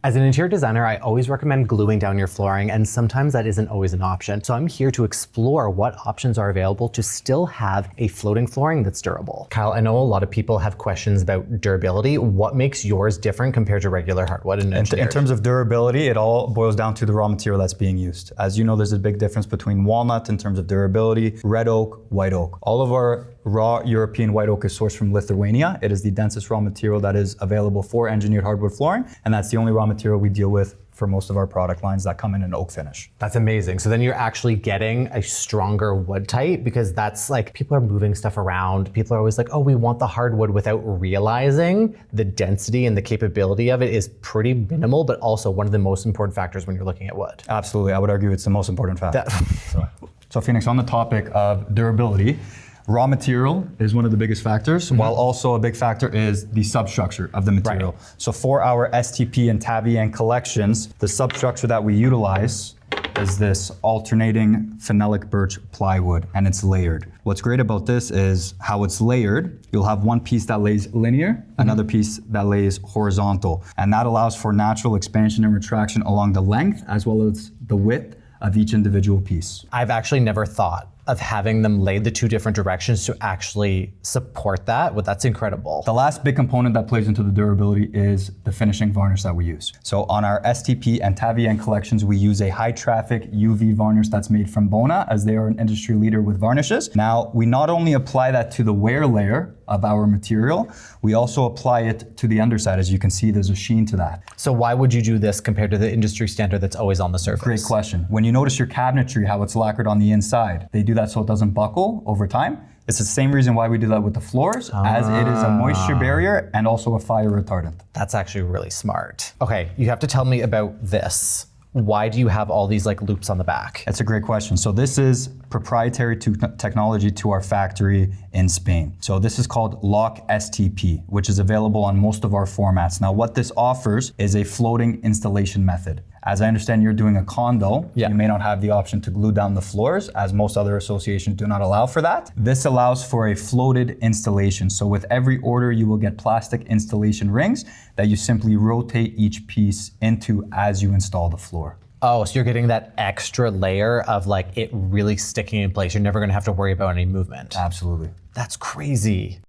As an interior designer, I always recommend gluing down your flooring, and sometimes that isn't always an option. So I'm here to explore what options are available to still have a floating flooring that's durable. Kyle, I know a lot of people have questions about durability. What makes yours different compared to regular hardwood and engineered? In terms of durability, it all boils down to the raw material that's being used. As you know, there's a big difference between walnut in terms of durability, red oak, white oak. All of our raw European white oak is sourced from Lithuania. It is the densest raw material that is available for engineered hardwood flooring, and that's the only raw material we deal with for most of our product lines that come in an oak finish. That's amazing. So then you're actually getting a stronger wood type, because that's like, people are moving stuff around. People are always like, oh, we want the hardwood, without realizing the density and the capability of it is pretty minimal, but also one of the most important factors when you're looking at wood. Absolutely, I would argue it's the most important factor. So Phoenix, on the topic of durability, raw material is one of the biggest factors, while also a big factor is the substructure of the material. Right. So for our STP and Tavian collections, the substructure that we utilize is this alternating phenolic birch plywood, and it's layered. What's great about this is how it's layered. You'll have one piece that lays linear, another piece that lays horizontal, and that allows for natural expansion and retraction along the length as well as the width of each individual piece. I've actually never thought of having them laid the two different directions to actually support that. Well, that's incredible. The last big component that plays into the durability is the finishing varnish that we use. So on our STP and Tavian collections, we use a high traffic UV varnish that's made from Bona, as they are an industry leader with varnishes. Now, we not only apply that to the wear layer of our material, we also apply it to the underside. As you can see, there's a sheen to that. So why would you do this compared to the industry standard that's always on the surface? Great question. When you notice your cabinetry, how it's lacquered on the inside, they do that so it doesn't buckle over time. It's the same reason why we do that with the floors, as it is a moisture barrier and also a fire retardant. That's actually really smart. Okay, you have to tell me about this. Why do you have all these like loops on the back? That's a great question. So this is proprietary technology to our factory in Spain. So this is called Lock STP, which is available on most of our formats. Now what this offers is a floating installation method. As I understand, you're doing a condo. Yeah. You may not have the option to glue down the floors, as most other associations do not allow for that. This allows for a floated installation. So with every order, you will get plastic installation rings that you simply rotate each piece into as you install the floor. Oh, so you're getting that extra layer of like it really sticking in place. You're never gonna have to worry about any movement. Absolutely. That's crazy.